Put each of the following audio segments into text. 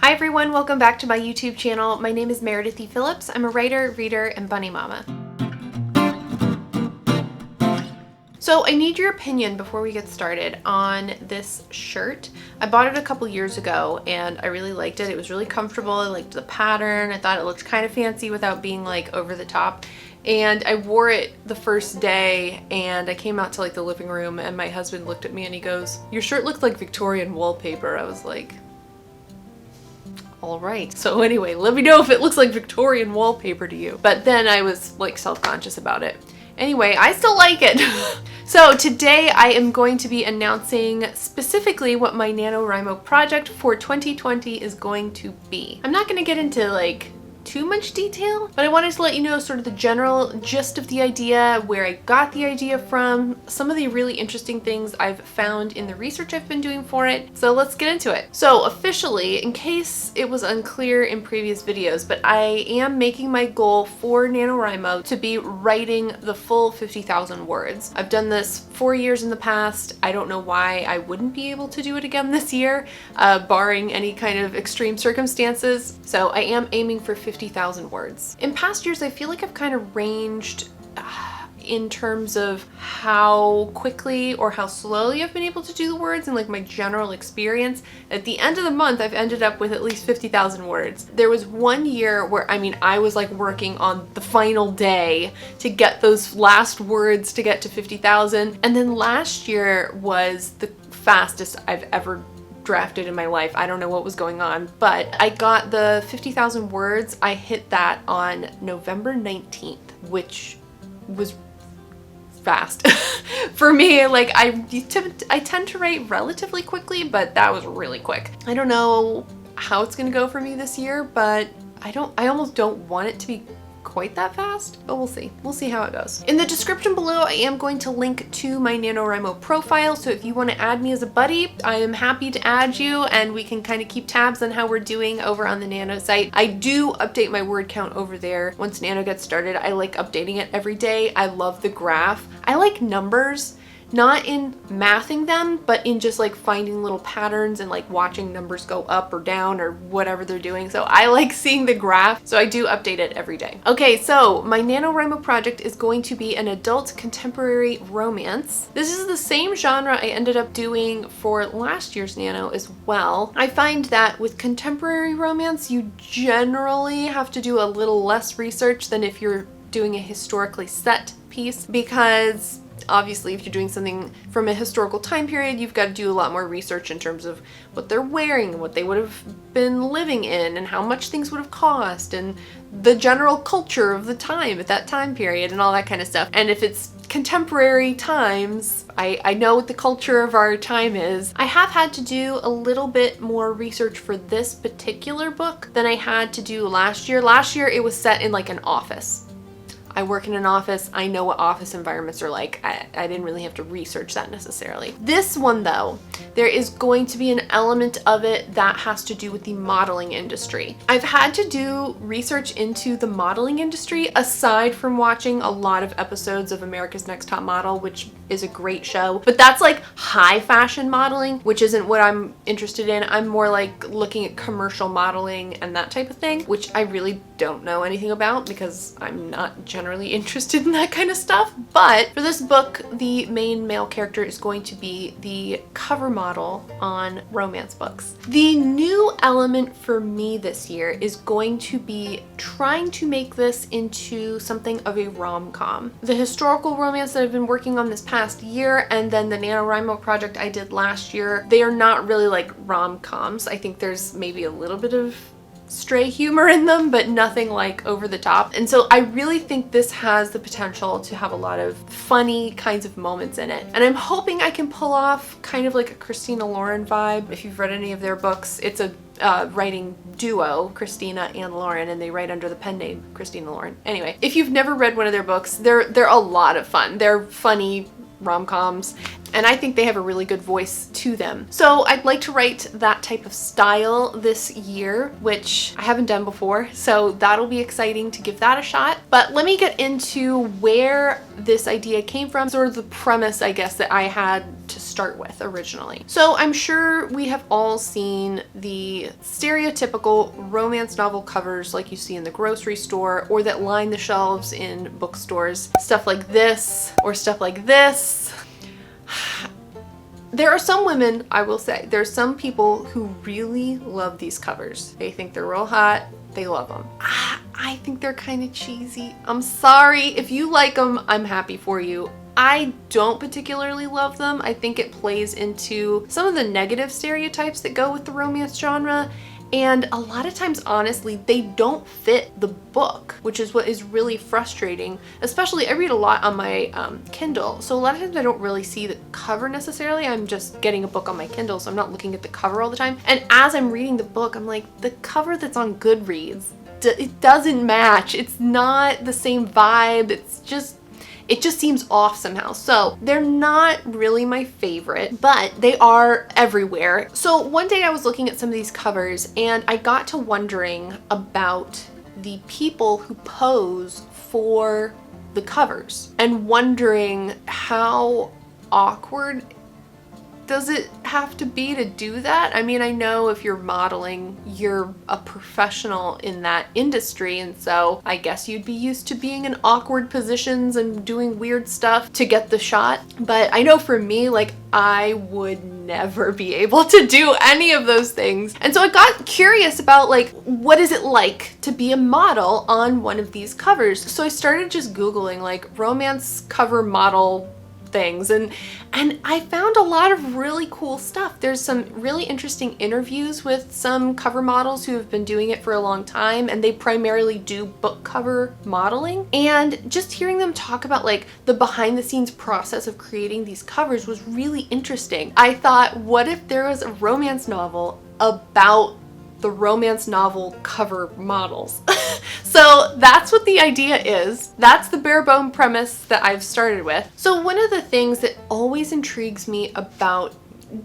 Hi everyone, welcome back to my YouTube channel. My name is Meredith Phillips. I'm a writer, reader, and bunny mama. So I need your opinion before we get started on this shirt. I bought it a couple years ago and I really liked it. It was really comfortable. I liked the pattern. I thought it looked kind of fancy without being like over the top. And I wore it the first day and I came out to like the living room and my husband looked at me and he goes, "Your shirt looked like Victorian wallpaper." I was like, all right. So anyway, let me know if it looks like Victorian wallpaper to you. But then I was like self-conscious about it. Anyway, I still like it. So today I am going to be announcing specifically what my NaNoWRIMO project for 2020 is going to be. I'm not going to get into like too much detail, but I wanted to let you know sort of the general gist of the idea, where I got the idea from, some of the really interesting things I've found in the research I've been doing for it. So let's get into it. So officially, in case it was unclear in previous videos, but I am making my goal for NaNoWRIMO to be writing the full 50,000 words. I've done this 4 years in the past. I don't know why I wouldn't be able to do it again this year, barring any kind of extreme circumstances. So I am aiming for 50,000 words. In past years, I feel like I've kind of ranged in terms of how quickly or how slowly I've been able to do the words and like my general experience. At the end of the month, I've ended up with at least 50,000 words. There was one year where, I was like working on the final day to get those last words to get to 50,000. And then last year was the fastest I've ever drafted in my life. I don't know what was going on, but I got the 50,000 words. I hit that on November 19th, which was fast for me. Like I tend to write relatively quickly, but that was really quick. I don't know how it's gonna go for me this year, but I almost don't want it to be quite that fast, but we'll see. We'll see how it goes. In the description below, I am going to link to my NaNoWRIMO profile, so if you want to add me as a buddy, I am happy to add you and we can kind of keep tabs on how we're doing over on the Nano site. I do update my word count over there once Nano gets started. I like updating it every day. I love the graph. I like numbers. Not in mathing them, but in just like finding little patterns and like watching numbers go up or down or whatever they're doing. So I like seeing the graph, so I do update it every day. Okay, so my NaNoWRIMO project is going to be an adult contemporary romance. This is the same genre I ended up doing for last year's Nano as well. I find that with contemporary romance, you generally have to do a little less research than if you're doing a historically set piece, because obviously, if you're doing something from a historical time period, you've got to do a lot more research in terms of what they're wearing and what they would have been living in and how much things would have cost and the general culture of the time at that time period and all that kind of stuff. And if it's contemporary times, I know what the culture of our time is. I have had to do a little bit more research for this particular book than I had to do last year. Last year, it was set in like an office. I work in an office. I know what office environments are like. I didn't really have to research that necessarily. This one though, there is going to be an element of it that has to do with the modeling industry. I've had to do research into the modeling industry aside from watching a lot of episodes of America's Next Top Model, which is a great show, but that's like high fashion modeling, which isn't what I'm interested in. I'm more like looking at commercial modeling and that type of thing, which I really don't know anything about because I'm not generally interested in that kind of stuff. But for this book, the main male character is going to be the cover model on romance books. The new element for me this year is going to be trying to make this into something of a rom-com. The historical romance that I've been working on this past year and then the NaNoWRIMO project I did last year, they are not really like rom-coms. I think there's maybe a little bit of stray humor in them, but nothing like over the top. And so I really think this has the potential to have a lot of funny kinds of moments in it. And I'm hoping I can pull off kind of like a Christina Lauren vibe. If you've read any of their books, it's a writing duo, Christina and Lauren, and they write under the pen name Christina Lauren. Anyway, if you've never read one of their books, they're a lot of fun. They're funny rom-coms, and I think they have a really good voice to them. So I'd like to write that type of style this year, which I haven't done before, so that'll be exciting to give that a shot. But let me get into where this idea came from, sort of the premise, I guess, that I had to start start with originally. So I'm sure we have all seen the stereotypical romance novel covers like you see in the grocery store or that line the shelves in bookstores. Stuff like this or stuff like this. There are some women, I will say, there's some people who really love these covers. They think they're real hot. They love them. I think they're kind of cheesy. I'm sorry. If you like them, I'm happy for you. I don't particularly love them. I think it plays into some of the negative stereotypes that go with the romance genre. And a lot of times, honestly, they don't fit the book, which is what is really frustrating. Especially, I read a lot on my Kindle, so a lot of times I don't really see the cover necessarily. I'm just getting a book on my Kindle, so I'm not looking at the cover all the time. And as I'm reading the book, I'm like, the cover that's on Goodreads, it doesn't match. It's not the same vibe. It just seems off somehow. So they're not really my favorite, but they are everywhere. So one day I was looking at some of these covers and I got to wondering about the people who pose for the covers and wondering how awkward does it have to be to do that? I mean, I know if you're modeling, you're a professional in that industry, and so I guess you'd be used to being in awkward positions and doing weird stuff to get the shot. But I know for me, like, I would never be able to do any of those things. And so I got curious about, like, what is it like to be a model on one of these covers? So I started just Googling, like, romance cover model things, and I found a lot of really cool stuff. There's some really interesting interviews with some cover models who have been doing it for a long time, and they primarily do book cover modeling. And just hearing them talk about like the behind the scenes process of creating these covers was really interesting. I thought, what if there was a romance novel about the romance novel cover models? So that's what the idea is. That's the bare bone premise that I've started with. So one of the things that always intrigues me about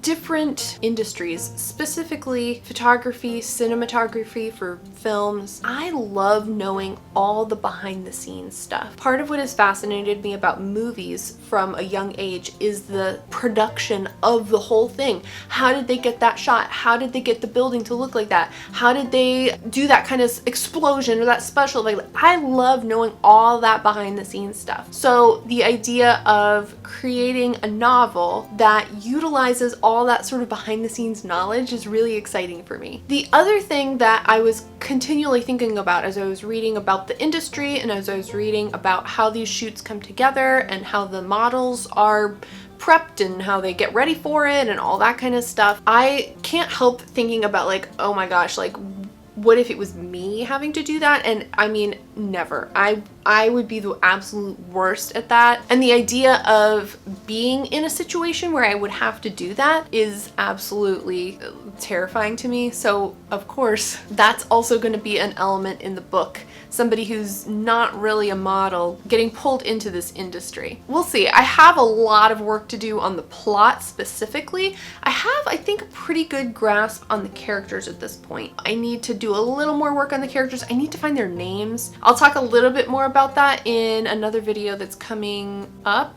different industries, specifically photography, cinematography for films, I love knowing all the behind the scenes stuff. Part of what has fascinated me about movies from a young age is the production of the whole thing. How did they get that shot? How did they get the building to look like that? How did they do that kind of explosion or that special? Like, I love knowing all that behind the scenes stuff. So the idea of creating a novel that utilizes all that sort of behind the scenes knowledge is really exciting for me. The other thing that I was continually thinking about as I was reading about the industry and as I was reading about how these shoots come together and how the models are prepped and how they get ready for it and all that kind of stuff, I can't help thinking about like, oh my gosh, like, what if it was me having to do that? And I mean, never. I would be the absolute worst at that. And the idea of being in a situation where I would have to do that is absolutely terrifying to me. So of course, that's also going to be an element in the book. Somebody who's not really a model getting pulled into this industry. We'll see. I have a lot of work to do on the plot specifically. I have, I think, a pretty good grasp on the characters at this point. I need to do a little more work on the characters. I need to find their names. I'll talk a little bit more about that in another video that's coming out.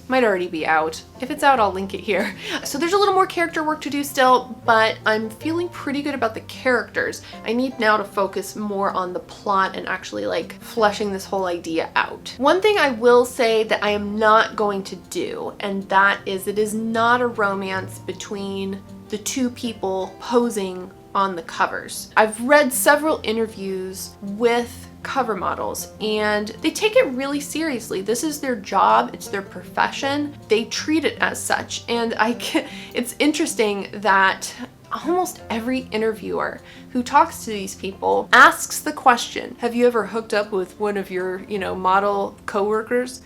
Might already be out. If it's out, I'll link it here. So there's a little more character work to do still, but I'm feeling pretty good about the characters. I need now to focus more on the plot and actually like fleshing this whole idea out. One thing I will say that I am not going to do, and that is it is not a romance between the two people posing on the covers. I've read several interviews with cover models and they take it really seriously. This is their job, it's their profession. They treat it as such. And it's interesting that almost every interviewer who talks to these people asks the question, have you ever hooked up with one of your, model coworkers?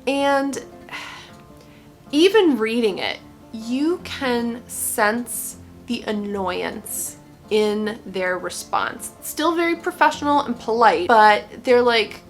And even reading it, you can sense the annoyance in their response. Still very professional and polite, but they're like,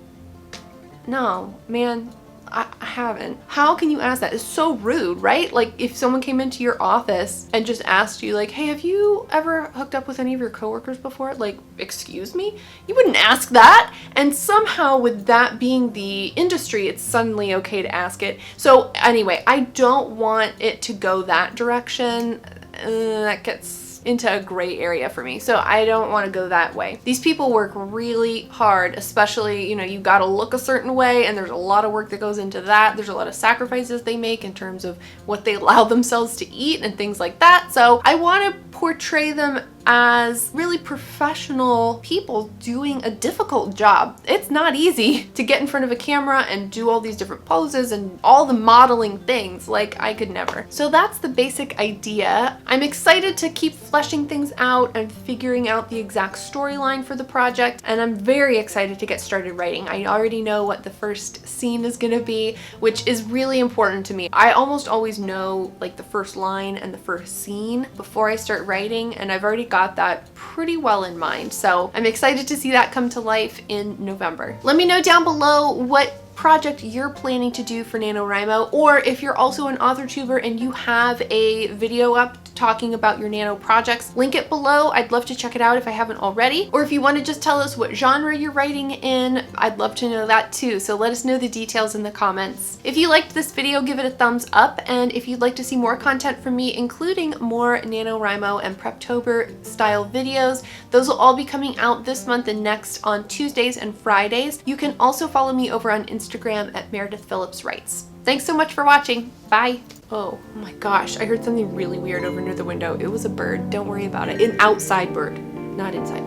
no, man, I haven't. How can you ask that? It's so rude, right? Like if someone came into your office and just asked you like, hey, have you ever hooked up with any of your coworkers before? Like, excuse me? You wouldn't ask that. And somehow with that being the industry, it's suddenly okay to ask it. So anyway, I don't want it to go that direction. That gets into a gray area for me. So I don't want to go that way. These people work really hard, especially, you know, you got to look a certain way and there's a lot of work that goes into that. There's a lot of sacrifices they make in terms of what they allow themselves to eat and things like that. So I want to portray them as really professional people doing a difficult job. It's not easy to get in front of a camera and do all these different poses and all the modeling things. Like, I could never. So that's the basic idea. I'm excited to keep fleshing things out and figuring out the exact storyline for the project, and I'm very excited to get started writing. I already know what the first scene is gonna be, which is really important to me. I almost always know like the first line and the first scene before I start writing, and I've already got that pretty well in mind. So I'm excited to see that come to life in November. Let me know down below what project you're planning to do for NaNoWRIMO, or if you're also an author tuber and you have a video up talking about your nano projects, link it below. I'd love to check it out if I haven't already. Or if you want to just tell us what genre you're writing in, I'd love to know that too. So let us know the details in the comments. If you liked this video, give it a thumbs up. And if you'd like to see more content from me, including more NaNoWRIMO and Preptober style videos, those will all be coming out this month and next on Tuesdays and Fridays. You can also follow me over on Instagram at Meredith Phillips Writes. Thanks so much for watching. Bye. Oh my gosh, I heard something really weird over near the window. It was a bird. Don't worry about it. An outside bird, not inside.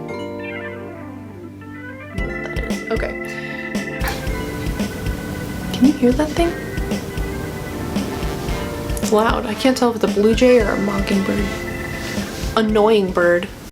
Okay. Can you hear that thing? It's loud. I can't tell if it's a blue jay or a mockingbird. Annoying bird.